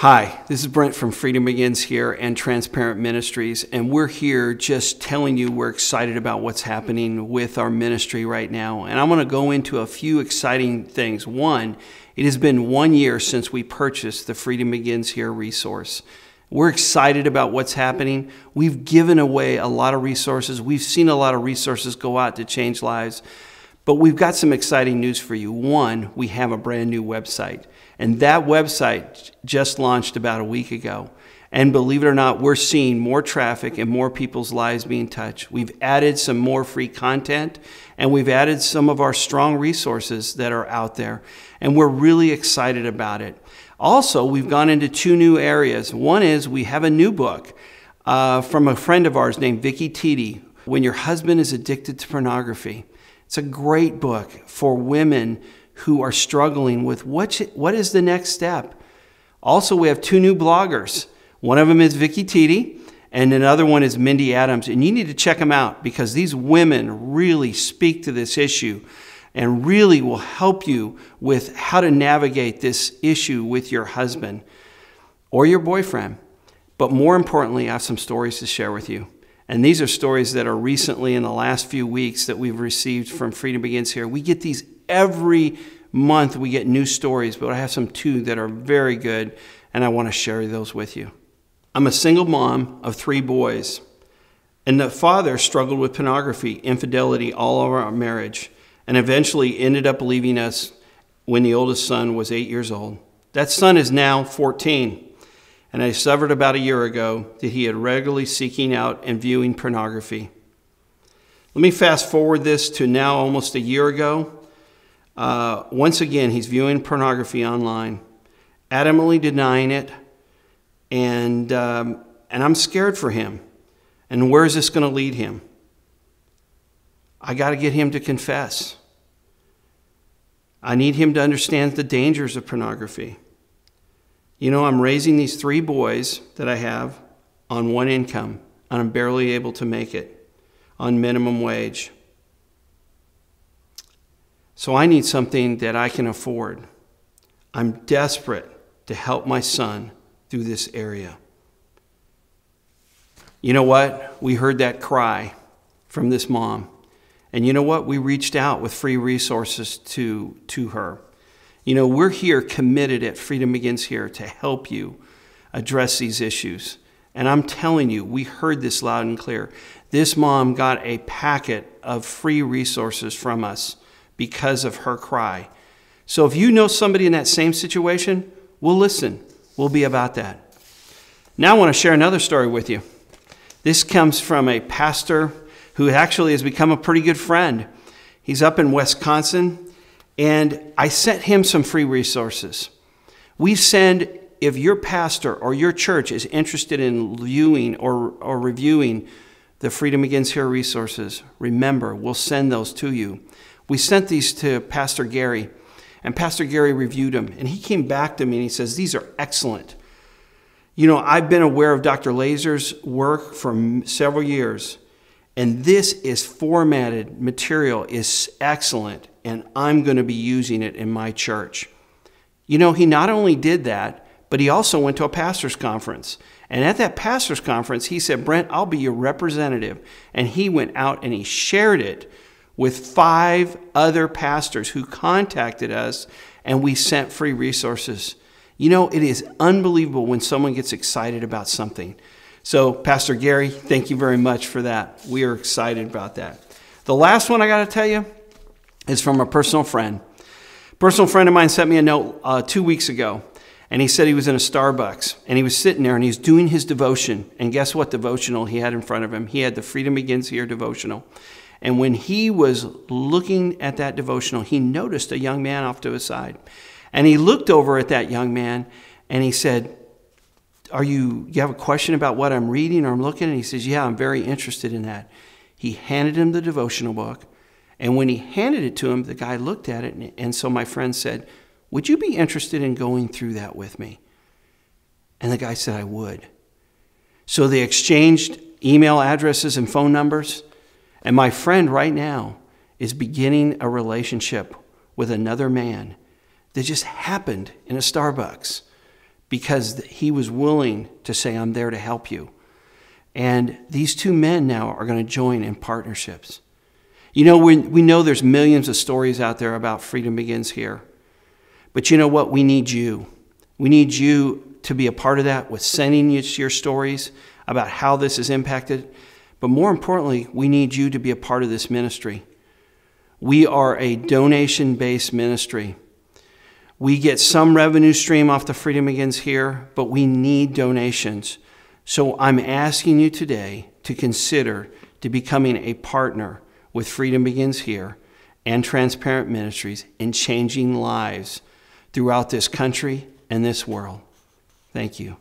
Hi, this is Brent from Freedom Begins here and Transparent Ministries, and we're here just telling you we're excited about what's happening with our ministry right now. And I'm going to go into a few exciting things. One, it has been 1 year since we purchased the Freedom Begins Here resource. We're excited about what's happening. We've given away a lot of resources. We've seen a lot of resources go out to change lives. But we've got some exciting news for you. One, we have a brand new website. And that website just launched about a week ago. And believe it or not, we're seeing more traffic and more people's lives being touched. We've added some more free content, and we've added some of our strong resources that are out there. And we're really excited about it. Also, we've gone into two new areas. One is we have a new book from a friend of ours named Vicki Tiede, When Your Husband is Addicted to Pornography. It's a great book for women who are struggling with what is the next step. Also, we have two new bloggers. One of them is Vicki Tiede, and another one is Mindy Adams. And you need to check them out because these women really speak to this issue and really will help you with how to navigate this issue with your husband or your boyfriend. But more importantly, I have some stories to share with you. And these are stories that are recently in the last few weeks that we've received from Freedom Begins Here. We get these every month. We get new stories, but I have some two that are very good, and I want to share those with you. I'm a single mom of 3 boys, and the father struggled with pornography, infidelity all over our marriage, and eventually ended up leaving us when the oldest son was 8 years old. That son is now 14. And I discovered about a year ago that he had regularly seeking out and viewing pornography. Let me fast forward this to now almost a year ago. Once again, he's viewing pornography online, adamantly denying it, and I'm scared for him. And where is this going to lead him? I got to get him to confess. I need him to understand the dangers of pornography. You know, I'm raising these 3 boys that I have on one income, and I'm barely able to make it on minimum wage. So I need something that I can afford. I'm desperate to help my son through this area. You know what? We heard that cry from this mom. And you know what? We reached out with free resources to her. You know, we're here committed at Freedom Begins Here to help you address these issues. And I'm telling you, we heard this loud and clear. This mom got a packet of free resources from us because of her cry. So if you know somebody in that same situation, we'll listen. We'll be about that. Now I want to share another story with you. This comes from a pastor who actually has become a pretty good friend. He's up in Wisconsin. And I sent him some free resources. We send, if your pastor or your church is interested in viewing or reviewing the Freedom Begins Here resources, remember, we'll send those to you. We sent these to Pastor Gary, and Pastor Gary reviewed them. And he came back to me and he says, these are excellent. You know, I've been aware of Dr. Lazer's work for several years, and this is formatted material, is excellent. And I'm going to be using it in my church. You know, he not only did that, but he also went to a pastor's conference. And at that pastor's conference, he said, Brent, I'll be your representative. And he went out and he shared it with 5 other pastors who contacted us, and we sent free resources. You know, it is unbelievable when someone gets excited about something. So, Pastor Gary, thank you very much for that. We are excited about that. The last one I got to tell you, is from a personal friend. A personal friend of mine sent me a note 2 weeks ago, and he said he was in a Starbucks, and he was sitting there, and he's doing his devotion. And guess what devotional he had in front of him? He had the Freedom Begins Here devotional. And when he was looking at that devotional, he noticed a young man off to his side. And he looked over at that young man, and he said, you have a question about what I'm reading or I'm looking? And he says, yeah, I'm very interested in that. He handed him the devotional book. And when he handed it to him, the guy looked at it. And so my friend said, would you be interested in going through that with me? And the guy said, I would. So they exchanged email addresses and phone numbers. And my friend right now is beginning a relationship with another man that just happened in a Starbucks because he was willing to say, I'm there to help you. And these two men now are going to join in partnerships. You know, we know there's millions of stories out there about Freedom Begins Here. But you know what? We need you. We need you to be a part of that with sending us your stories about how this is impacted. But more importantly, we need you to be a part of this ministry. We are a donation-based ministry. We get some revenue stream off the Freedom Begins Here, but we need donations. So I'm asking you today to consider to becoming a partner with Freedom Begins Here and Transparent Ministries in changing lives throughout this country and this world. Thank you.